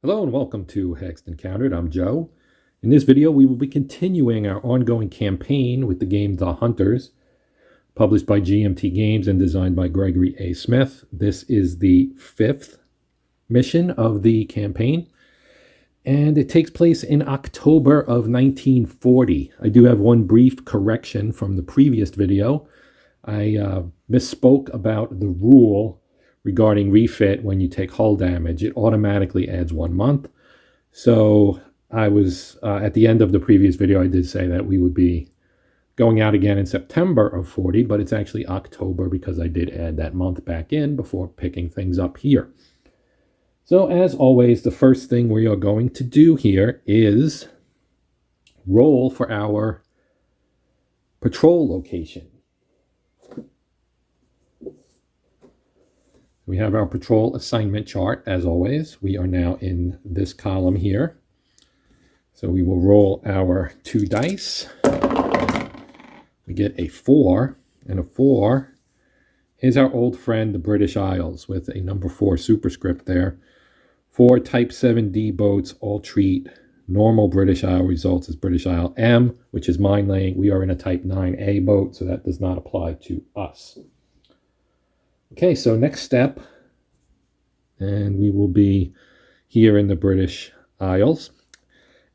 Hello and welcome to Hexed Encountered. I'm Joe. In this video, we will be continuing our ongoing campaign with the game The Hunters, published by GMT Games and designed by Gregory Smith. This is the 5th mission of the campaign, and it takes place in October of 1940. I do have one brief correction from the previous video. I misspoke about the rule regarding refit. When you take hull damage, it automatically adds 1 month. So I was, at the end of the previous video, I did say that we would be going out again in September of 40, but it's actually October because I did add that month back in before picking things up here. So as always, the first thing we are going to do here is roll for our patrol location. We have our patrol assignment chart, as always. We are now in this column here. So we will roll our 2 dice. We get a 4, and a 4 is our old friend, the British Isles, with a number 4 superscript there. 4 Type 7D boats all treat normal British Isle results as British Isle M, which is mine laying. We are in a Type 9A boat, so that does not apply to us. Okay, so next step, and we will be here in the British Isles.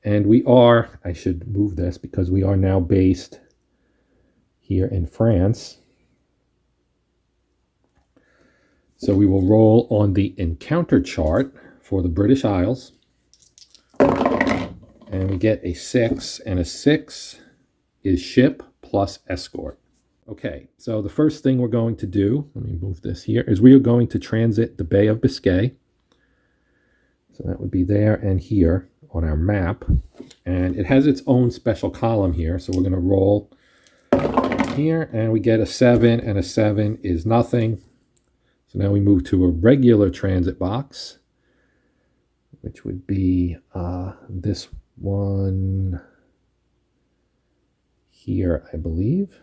And we are, I should move this because we are now based here in France. So we will roll on the encounter chart for the British Isles. And we get a 6, and a 6 is ship plus escort. Okay, so the first thing we're going to do, let me move this here, is we are going to transit the Bay of Biscay. So that would be there and here on our map. And it has its own special column here, so we're going to roll here, and we get a 7, and a 7 is nothing. So now we move to a regular transit box, which would be this one here, I believe.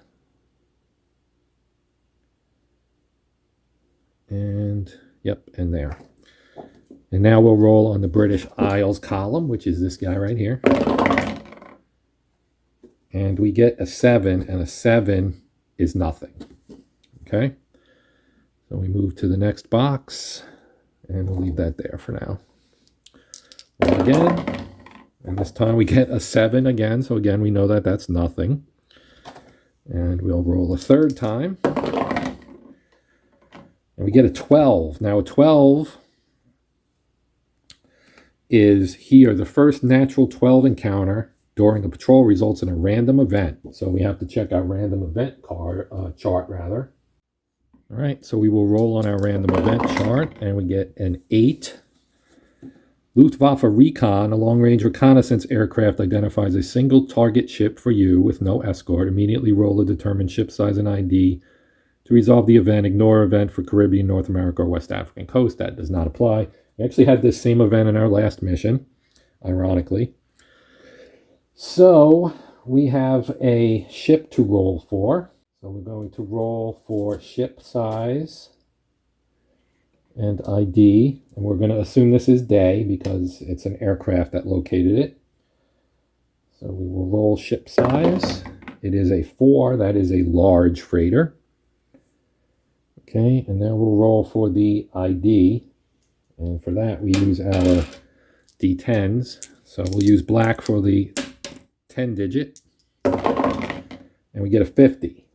And yep, and there. And now we'll roll on the British Isles column, which is this guy right here. And we get a 7, and a 7 is nothing. Okay. So we move to the next box, and we'll leave that there for now. Roll again. And this time we get a 7 again. So again, we know that that's nothing. And we'll roll a third time. And we get a 12. Now a 12 is here. The first natural 12 encounter during the patrol results in a random event. So we have to check our random event chart rather. All right, so we will roll on our random event chart, and we get an 8. Luftwaffe Recon, a long-range reconnaissance aircraft, identifies a single target ship for you with no escort. Immediately roll a determined ship size and ID. To resolve the event, ignore event for Caribbean, North America, or West African coast. That does not apply. We actually had this same event in our last mission, ironically. So we have a ship to roll for. So we're going to roll for ship size and ID. And we're going to assume this is day because it's an aircraft that located it. So we will roll ship size. It is a 4. That is a large freighter. Okay, and then we'll roll for the ID, and for that we use our D10s. So we'll use black for the 10 digit, and we get a 50.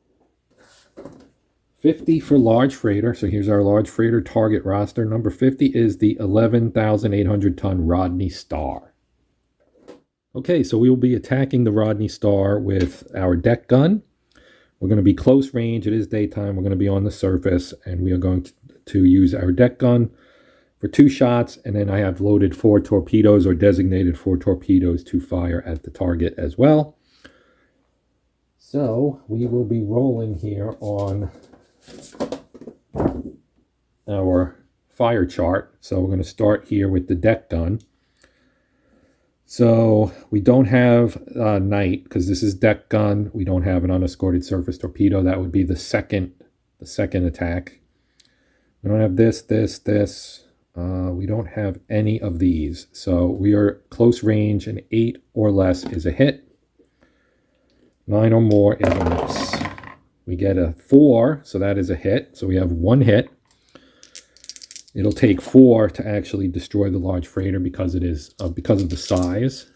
50 for large freighter, so here's our large freighter target roster. Number 50 is the 11,800 ton Rodney Star. Okay, so we will be attacking the Rodney Star with our deck gun. We're going to be close range. It is daytime. We're going to be on the surface, and we are going to use our deck gun for 2 shots. And then I have loaded 4 torpedoes, or designated 4 torpedoes to fire at the target as well. So we will be rolling here on our fire chart. So we're going to start here with the deck gun. So we don't have night because this is deck gun. We don't have an unescorted surface torpedo. That would be the second attack. We don't have this, We don't have any of these. So we are close range, and 8 or less is a hit. 9 or more is a miss. We get a 4, so that is a hit. So we have 1 hit. It'll take 4 to actually destroy the large freighter because it is because of the size.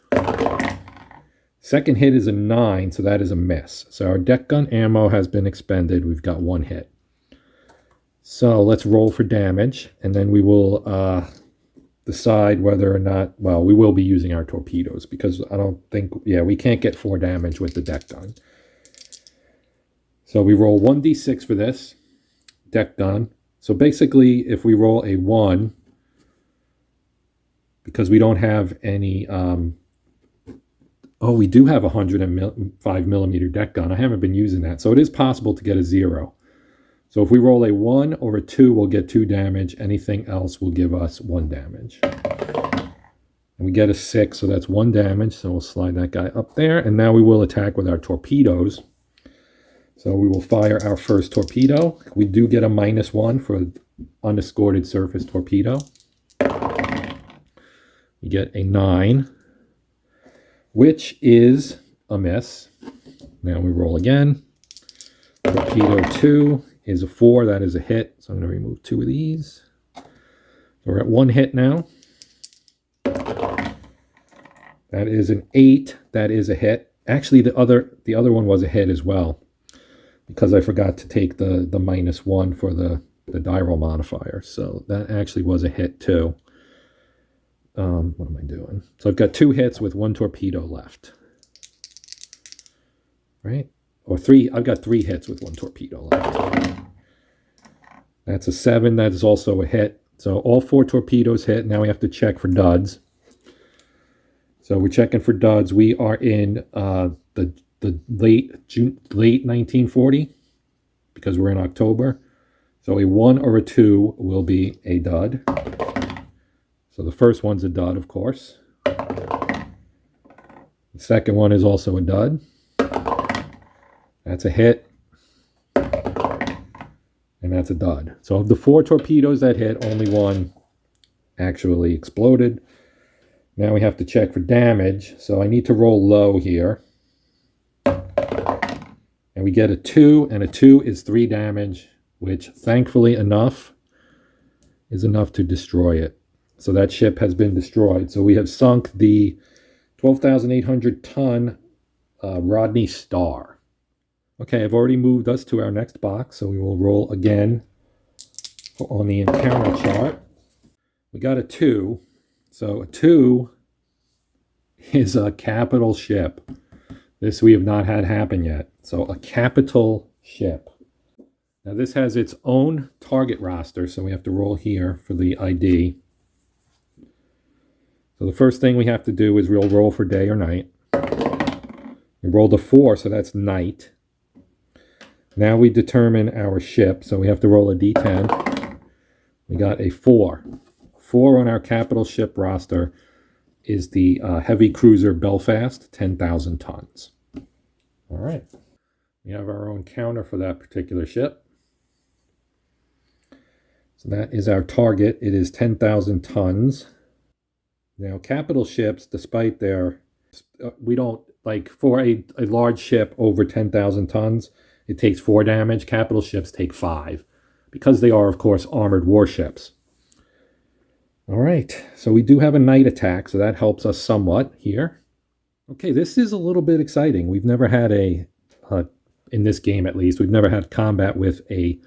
Second hit is a 9, so that is a miss. So our deck gun ammo has been expended. We've got 1 hit. So let's roll for damage, and then we will decide whether or not, well, we will be using our torpedoes because I don't think, yeah, we can't get 4 damage with the deck gun. So we roll 1d6 for this deck gun. So basically, if we roll a 1, because we don't have any, we do have a 105 millimeter deck gun. I haven't been using that. So it is possible to get a 0. So if we roll a 1 or a 2, we'll get 2 damage. Anything else will give us 1 damage. And we get a 6, so that's 1 damage. So we'll slide that guy up there. And now we will attack with our torpedoes. So we will fire our first torpedo. We do get a -1 for unescorted surface torpedo. We get a 9, which is a miss. Now we roll again. Torpedo 2 is a 4. That is a hit. So I'm going to remove 2 of these. So we're at 1 hit now. That is an 8. That is a hit. Actually, the other one was a hit as well, because I forgot to take the -1 for the die roll modifier. So that actually was a hit too. What am I doing? So I've got 2 hits with 1 torpedo left. Right? Or 3. I've got 3 hits with 1 torpedo left. That's a 7. That is also a hit. So all 4 torpedoes hit. Now we have to check for duds. So we're checking for duds. We are in the late 1940, because we're in October. So a 1 or a 2 will be a dud. So the first one's a dud, of course. The second one is also a dud. That's a hit. And that's a dud. So of the 4 torpedoes that hit, only 1 actually exploded. Now we have to check for damage. So I need to roll low here. And we get a 2, and a 2 is 3 damage, which thankfully is enough to destroy it. So that ship has been destroyed. So we have sunk the 12,800 ton Rodney Star. Okay, I've already moved us to our next box, so we will roll again on the encounter chart. We got a 2. So a 2 is a capital ship. This we have not had happen yet. So a capital ship. Now this has its own target roster, so we have to roll here for the ID. So the first thing we have to do is we'll roll for day or night. We rolled a 4, so that's night. Now we determine our ship, so we have to roll a D10. We got a 4. 4 on our capital ship roster is the heavy cruiser Belfast, 10,000 tons. All right. We have our own counter for that particular ship. So that is our target. It is 10,000 tons. Now, capital ships, despite their, we don't, like for a large ship over 10,000 tons, it takes 4 damage. Capital ships take 5, because they are, of course, armored warships. All right, so we do have a night attack, so that helps us somewhat here. Okay, this is a little bit exciting. We've never had in this game at least, we've never had combat with a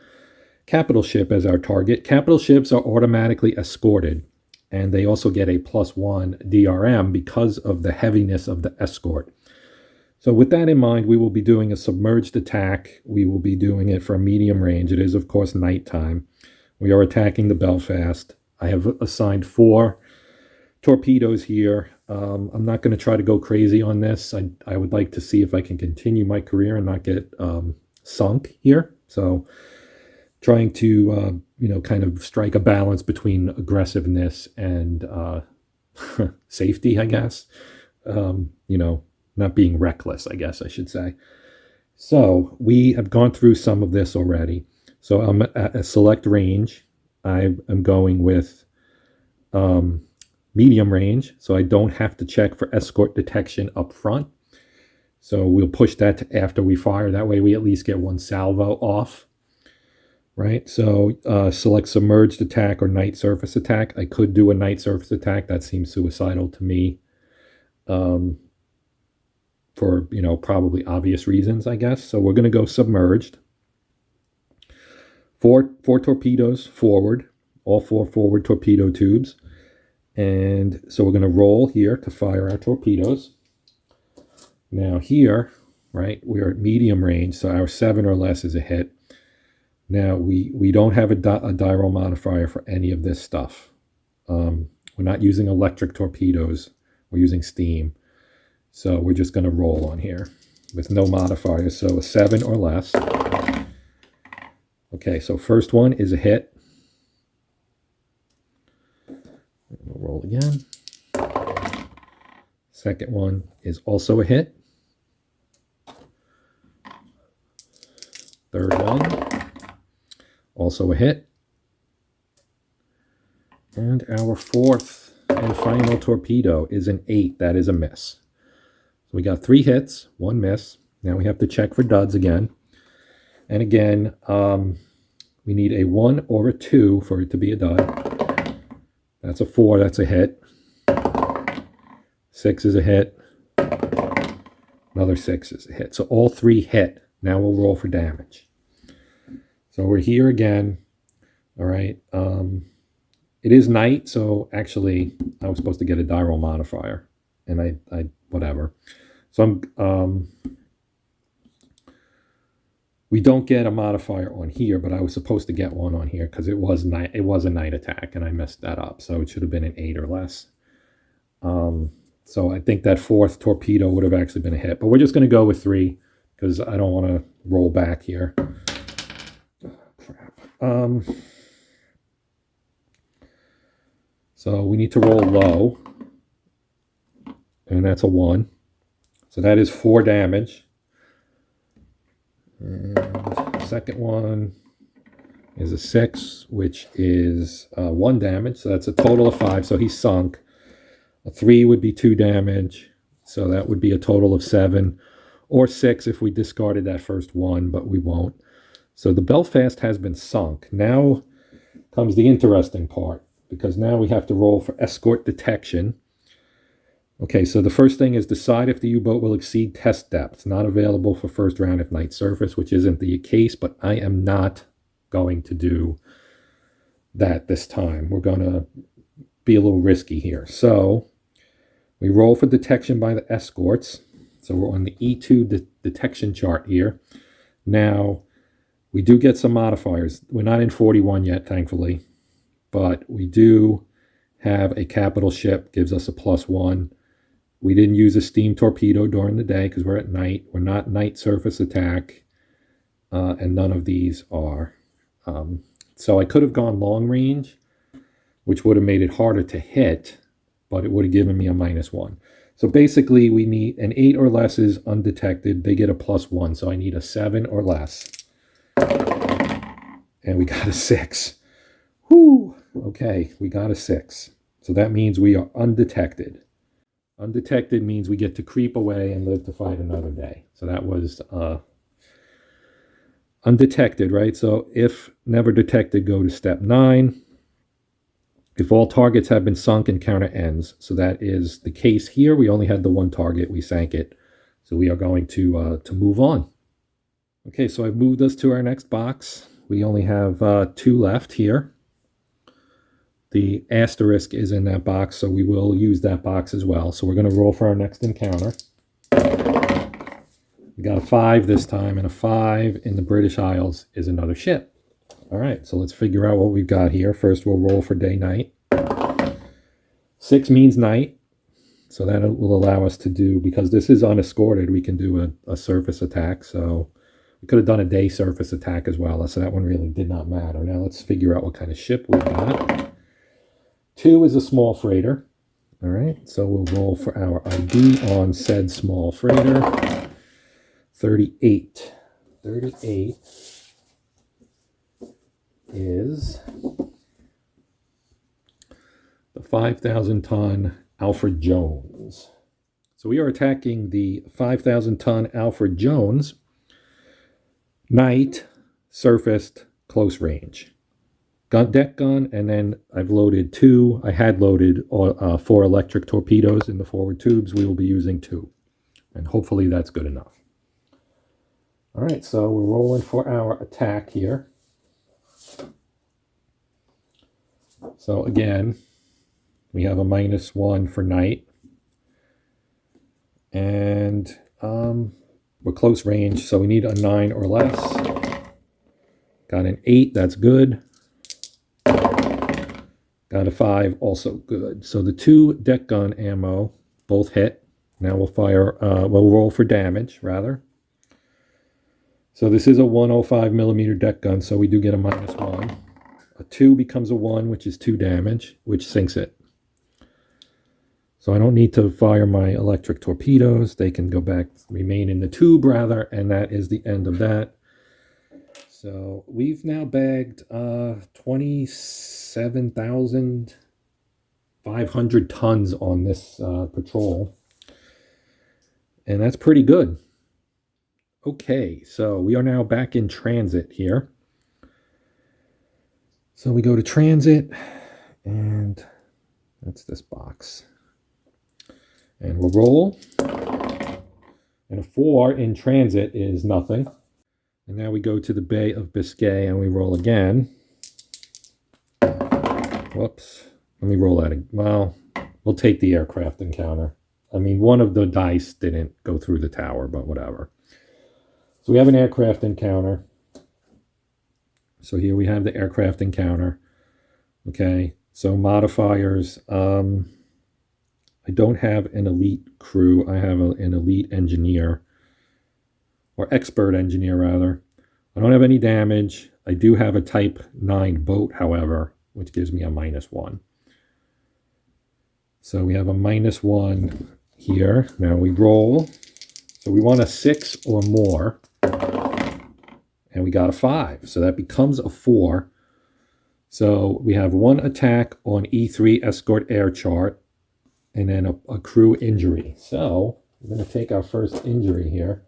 capital ship as our target. Capital ships are automatically escorted, and they also get a +1 DRM because of the heaviness of the escort. So with that in mind, we will be doing a submerged attack. We will be doing it for a medium range. It is, of course, nighttime. We are attacking the Belfast. I have assigned 4 torpedoes here. I'm not going to try to go crazy on this. I would like to see if I can continue my career and not get sunk here. So trying to, kind of strike a balance between aggressiveness and safety, I guess. Not being reckless, I guess I should say. So we have gone through some of this already. So I'm at a select range. I am going with medium range, so I don't have to check for escort detection up front. So we'll push that to after we fire. That way we at least get one salvo off, right? So select submerged attack or night surface attack. I could do a night surface attack. That seems suicidal to me for, probably obvious reasons, I guess. So we're going to go submerged. Four torpedoes forward, all 4 forward torpedo tubes. And so we're going to roll here to fire our torpedoes. Now here, right, we're at medium range, so our 7 or less is a hit. Now we don't have a diroll modifier for any of this stuff. We're not using electric torpedoes. We're using steam. So we're just going to roll on here with no modifiers. So a 7 or less. Okay, so first one is a hit. We'll roll again. Second one is also a hit. Third one, also a hit. And our fourth and final torpedo is an 8. That is a miss. So we got 3 hits, 1 miss. Now we have to check for duds again. And again, we need a 1 or a 2 for it to be a dud. That's a 4, that's a hit. 6 is a hit. Another 6 is a hit. So all 3 hit. Now we'll roll for damage. So we're here again. All right. It is night, so actually I was supposed to get a diroll modifier, and I whatever. So we don't get a modifier on here, but I was supposed to get one on here because it was night. It was a night attack, and I messed that up. So it should have been an 8 or less. So I think that 4th torpedo would have actually been a hit, but we're just going to go with 3 because I don't want to roll back here. Oh, crap. So we need to roll low, and that's a 1. So that is 4 damage. And the second one is a 6, which is 1 damage. So that's a total of 5. So he's sunk. A 3 would be 2 damage. So that would be a total of 7. Or 6 if we discarded that first 1, but we won't. So the Belfast has been sunk. Now comes the interesting part, because now we have to roll for escort detection. Okay, so the first thing is decide if the U-boat will exceed test depth. Not available for first round if night surface, which isn't the case, but I am not going to do that this time. We're going to be a little risky here. So we roll for detection by the escorts. So we're on the E2 detection chart here. Now, we do get some modifiers. We're not in 41 yet, thankfully, but we do have a capital ship, gives us a +1. We didn't use a steam torpedo during the day because we're at night. We're not night surface attack, and none of these are. So I could have gone long range, which would have made it harder to hit, but it would have given me a -1. So basically, we need an 8 or less is undetected. They get a +1, so I need a 7 or less. And we got a 6. Whew. Okay, we got a 6. So that means we are undetected. Undetected means we get to creep away and live to fight another day. So that was undetected, right? So if never detected, go to step 9. If all targets have been sunk, encounter ends. So that is the case here. We only had the 1 target. We sank it. So we are going to move on. Okay, so I've moved us to our next box. We only have 2 left here. The asterisk is in that box, so we will use that box as well. So we're going to roll for our next encounter. We got a 5 this time, and a 5 in the British Isles is another ship. All right, so let's figure out what we've got here. First, we'll roll for day-night. 6 means night, so that will allow us to do, because this is unescorted, we can do a surface attack. So we could have done a day surface attack as well, so that one really did not matter. Now let's figure out what kind of ship we've got. 2 is a small freighter. All right, so we'll roll for our ID on said small freighter. 38. 38 is the 5,000-ton Alfred Jones. So we are attacking the 5,000-ton Alfred Jones, night, surfaced, close range. Deck gun, and then I've loaded two. I had loaded 4 electric torpedoes in the forward tubes. We will be using 2, and hopefully that's good enough. All right, so we're rolling for our attack here. So again, we have a -1 for night, and we're close range, so we need a 9 or less. Got an 8, that's good. Got a 5, also good. So the 2 deck gun ammo both hit. Now we'll fire, we'll roll for damage, rather. So this is a 105 millimeter deck gun, so we do get a -1. A 2 becomes a 1, which is 2 damage, which sinks it. So I don't need to fire my electric torpedoes. They can go back, remain in the tube, rather, and that is the end of that. So we've now bagged 27,500 tons on this patrol. And that's pretty good. Okay, so we are now back in transit here. So we go to transit, and that's this box. And we'll roll. And a 4 in transit is nothing. And now we go to the Bay of Biscay and we roll again. Whoops. Let me roll that. Well, we'll take the aircraft encounter. I mean, one of the dice didn't go through the tower, but whatever. So we have an aircraft encounter. So here we have the aircraft encounter. Okay, so modifiers. I don't have an elite crew. I have an elite engineer. Or expert engineer, rather. I don't have any damage. I do have a Type 9 boat, however, which gives me a -1. So we have a -1 here. Now we roll. So we want a 6 or more. And we got a 5. So that becomes a 4. So we have 1 attack on E3 escort air chart. And then a crew injury. So we're going to take our first injury here.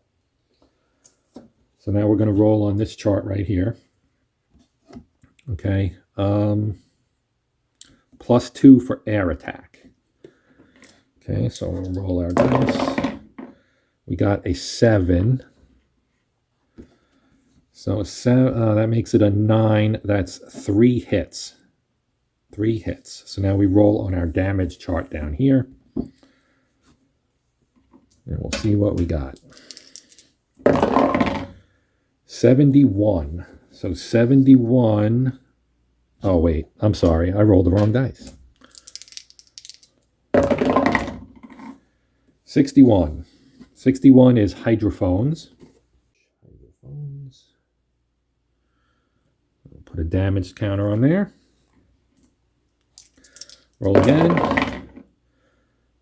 So now we're going to roll on this chart right here. Okay. +2 for air attack. Okay, so we'll roll our dice. We got a 7. So that makes it a 9. That's 3 hits. 3 hits. So now we roll on our damage chart down here. And we'll see what we got. 71. So 71. Oh, wait. I'm sorry. I rolled the wrong dice. 61. 61 is hydrophones. We'll put a damage counter on there. Roll again.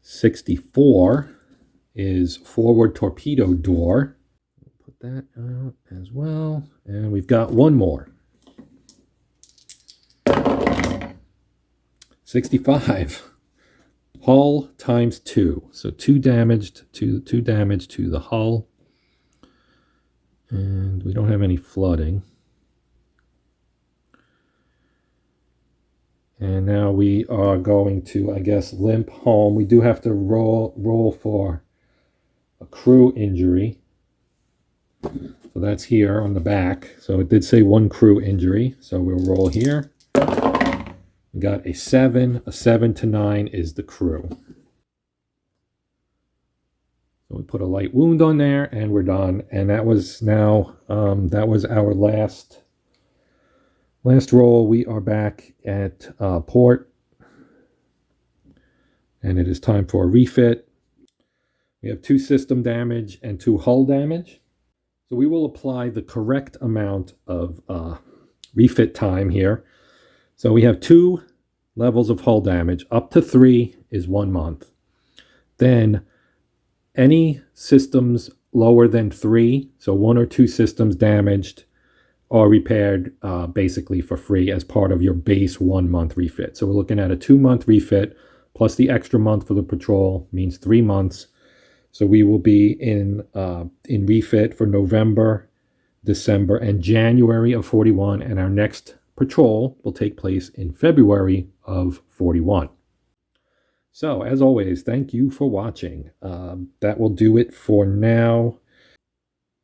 64 is forward torpedo door. Put that out as well. And we've got one more. 65. Hull times 2. So 2 damage to the hull. And we don't have any flooding. And now we are going to, I guess, limp home. We do have to roll for a crew injury. So that's here on the back. So it did say 1 crew injury. So we'll roll here. We got a 7. A 7 to 9 is the crew. So we put a light wound on there and we're done. And that was now, that was our last roll. We are back at port. And it is time for a refit. We have 2 system damage and 2 hull damage. So we will apply the correct amount of refit time here. So we have 2 levels of hull damage. Up to 3 is 1 month. Then any systems lower than 3, so 1 or 2 systems damaged, are repaired basically for free as part of your base 1 month refit. So we're looking at a 2-month refit plus the extra month for the patrol means 3 months. So we will be in refit for November, December, and January of 41, and our next patrol will take place in February of 41. So, as always, thank you for watching. That will do it for now.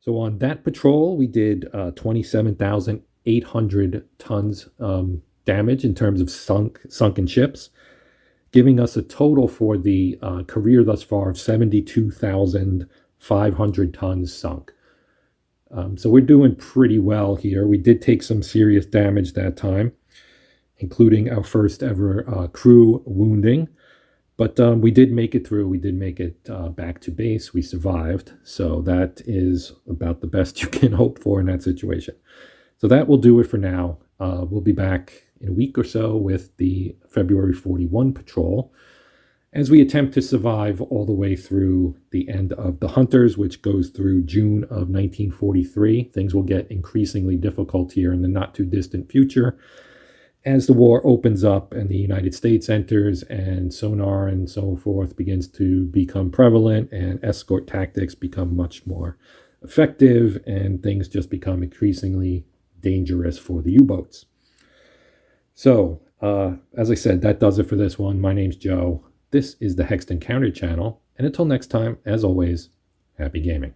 So on that patrol, we did 27,800 tons damage in terms of sunken ships, giving us a total for the career thus far of 72,500 tons sunk. So we're doing pretty well here. We did take some serious damage that time, including our first ever crew wounding. But we did make it through. We did make it back to base. We survived. So that is about the best you can hope for in that situation. So that will do it for now. We'll be back in a week or so with the February 41 patrol as we attempt to survive all the way through the end of the Hunters, which goes through June of 1943. Things will get increasingly difficult here in the not too distant future as the war opens up and the United States enters and sonar and so forth begins to become prevalent and escort tactics become much more effective and things just become increasingly dangerous for the U-boats. So, as I said, that does it for this one. My name's Joe. This is the Hexed Encounter channel. And until next time, as always, happy gaming.